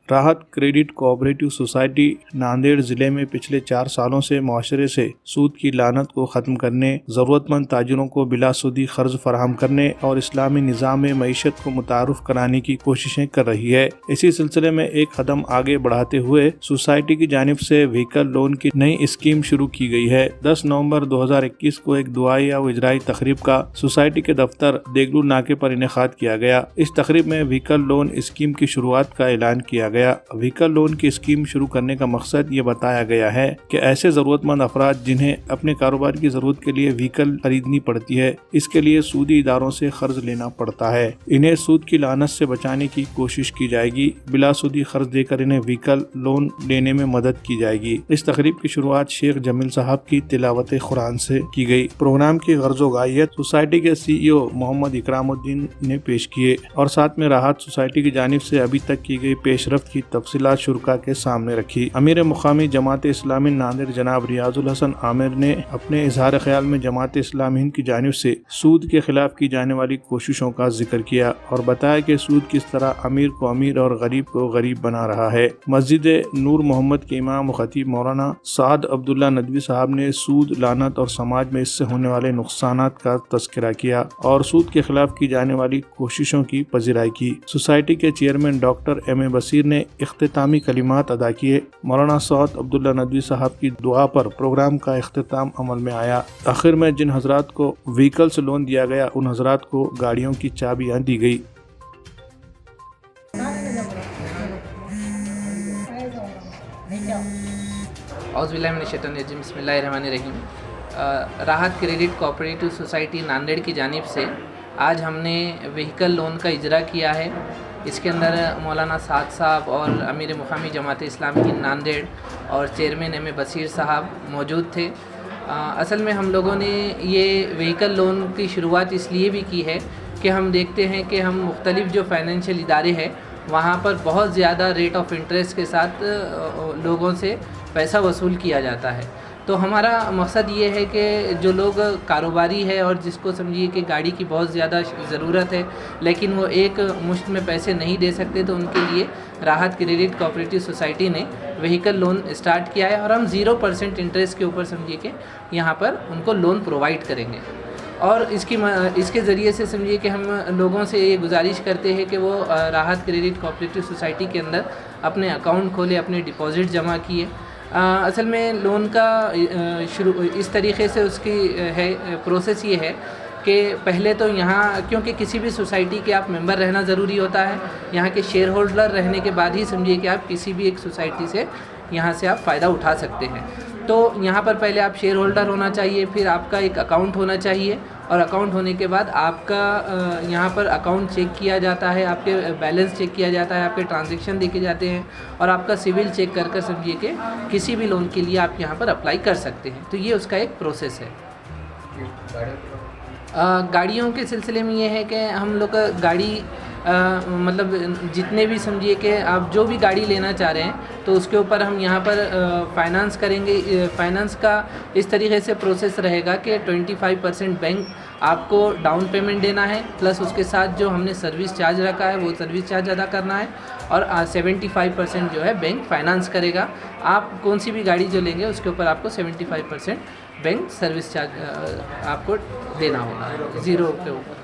راحت credit cooperative society Nanded ضلع میں پچھلے 4 سالوں سے معاشرے سے سود کی لعنت کو ختم کرنے، ضرورت مند تاجروں کو بلا سودی قرض فراہم کرنے اور اسلامی نظام میں معیشت کو متعارف کرانے کی کوششیں کر رہی ہے۔ اسی سلسلے میں ایک قدم آگے بڑھاتے ہوئے سوسائٹی کی جانب سے وہیکل لون کی نئی اسکیم شروع کی گئی ہے۔ 10 نومبر 2021 کو ایک دعائیہ و اجرائی تقریب کا سوسائٹی کے دفتر دیگلو ناکے پر انعقاد کیا گیا۔ اس تقریب میں وہیکل لون اسکیم کی شروعات کا اعلان کیا گیا۔ وہیکل لون کی اسکیم شروع کرنے کا مقصد یہ بتایا گیا ہے کہ ایسے ضرورت مند افراد جنہیں اپنے کاروبار کی ضرورت کے لیے وہیکل خریدنی پڑتی ہے، اس کے لیے سودی اداروں سے قرض لینا پڑتا ہے، انہیں سود کی لعنت سے بچانے کی کوشش کی جائے گی۔ بلا سودی قرض دے کر انہیں وہیکل لون لینے میں مدد کی جائے گی۔ اس تقریب کی شروعات شیخ جمیل صاحب کی تلاوت قرآن سے کی گئی۔ پروگرام کی غرض و غائیت سوسائٹی کے CEO محمد اکرام الدین نے پیش کیے اور ساتھ میں راحت سوسائٹی کی جانب سے ابھی تک کی گئی پیش رفت کی تفصیلات شرکاء کے سامنے رکھی۔ امیر مقامی جماعت اسلامی ناندیڑ جناب ریاض الحسن عامر نے اپنے اظہار خیال میں جماعت اسلامی ہند کی جانب سے سود کے خلاف کی جانے والی کوششوں کا ذکر کیا اور بتایا کہ سود کس طرح امیر کو امیر اور غریب کو غریب بنا رہا ہے۔ مسجد نور محمد کے امام و خطیب مولانا سعد عبداللہ ندوی صاحب نے سود، لعنت اور سماج میں اس سے ہونے والے نقصانات کا تذکرہ کیا اور سود کے خلاف کی جانے والی کوششوں کی پذیرائی کی۔ سوسائٹی کے چیئرمین ڈاکٹر M.A. بصیر نے اختتامی کلمات ادا کیے۔ مولانا سعد عبداللہ ندوی صاحب کی دعا پر پروگرام کا اختتام عمل میں آیا۔ آخر میں جن حضرات کو وہیکلز لون دیا گیا ان حضرات کو گاڑیوں کی چابیاں دی گئی۔ اعوذ باللہ من الشیطان الرجیم، بسم اللہ الرحمن الرحیم۔ راحت کریڈٹ کوآپریٹو سوسائٹی ناندیڑ کی جانب سے آج ہم نے وہیکل لون کا اجرا کیا ہے۔ اس کے اندر مولانا سعد صاحب اور امیر مقامی جماعت اسلامی ہند ناندیڑ اور چیئرمین M.A. بصیر صاحب موجود تھے۔ اصل میں ہم لوگوں نے یہ وہیکل لون کی شروعات اس لیے بھی کی ہے کہ ہم دیکھتے ہیں کہ ہم مختلف جو فائنینشیل ادارے ہیں وہاں پر بہت زیادہ ریٹ آف انٹرسٹ کے ساتھ لوگوں سے پیسہ وصول کیا جاتا ہے۔ تو ہمارا مقصد یہ ہے کہ جو لوگ کاروباری ہے اور جس کو سمجھیے کہ گاڑی کی بہت زیادہ ضرورت ہے لیکن وہ ایک مشت میں پیسے نہیں دے سکتے، تو ان کے لیے راحت کریڈٹ کوآپریٹو سوسائٹی نے وہیکل لون اسٹارٹ کیا ہے اور ہم 0% انٹرسٹ کے اوپر سمجھیے کہ یہاں پر ان کو لون پرووائڈ کریں گے۔ اور اس کے ذریعے سے سمجھیے کہ ہم لوگوں سے یہ گزارش کرتے ہیں کہ وہ راحت کریڈٹ کوآپریٹو سوسائٹی کے اندر اپنے اکاؤنٹ کھولے، اپنے ڈپازٹ جمع کیے۔ اصل میں لون کا اس طریقے سے اس کی ہے پروسیس یہ ہے کہ پہلے تو یہاں کیونکہ کسی بھی سوسائٹی کے آپ ممبر رہنا ضروری ہوتا ہے، یہاں کے شیئر ہولڈر رہنے کے بعد ہی سمجھیے کہ آپ کسی بھی ایک سوسائٹی سے یہاں سے آپ فائدہ اٹھا سکتے ہیں۔ تو یہاں پر پہلے آپ شیئر ہولڈر ہونا چاہیے، پھر آپ کا ایک اکاؤنٹ ہونا چاہیے اور اکاؤنٹ ہونے کے بعد آپ کا یہاں پر اکاؤنٹ چیک کیا جاتا ہے، آپ کے بیلنس چیک کیا جاتا ہے، آپ کے ٹرانزیکشن دیکھے جاتے ہیں اور آپ کا سول چیک کر کر سمجھیے کہ کسی بھی لون کے لیے آپ یہاں پر اپلائی کر سکتے ہیں۔ تو یہ اس کا ایک پروسیس ہے۔ گاڑیوں کے سلسلے میں یہ ہے کہ ہم لوگ گاڑی مطلب جتنے بھی سمجھیے کہ آپ جو بھی گاڑی لینا چاہ رہے ہیں تو اس کے اوپر ہم یہاں پر فائنانس کریں گے۔ فائنانس کا اس طریقے سے پروسیس رہے گا کہ 25% بینک آپ کو ڈاؤن پیمنٹ دینا ہے، پلس اس کے ساتھ جو ہم نے سروس چارج رکھا ہے وہ سروس چارج ادا کرنا ہے، اور 75% جو ہے بینک فائنانس کرے گا۔ آپ کون سی بھی گاڑی جو لیں گے اس کے اوپر آپ کو 75% بینک سروس چارج آپ کو دینا ہوگا، 0 کے اوپر۔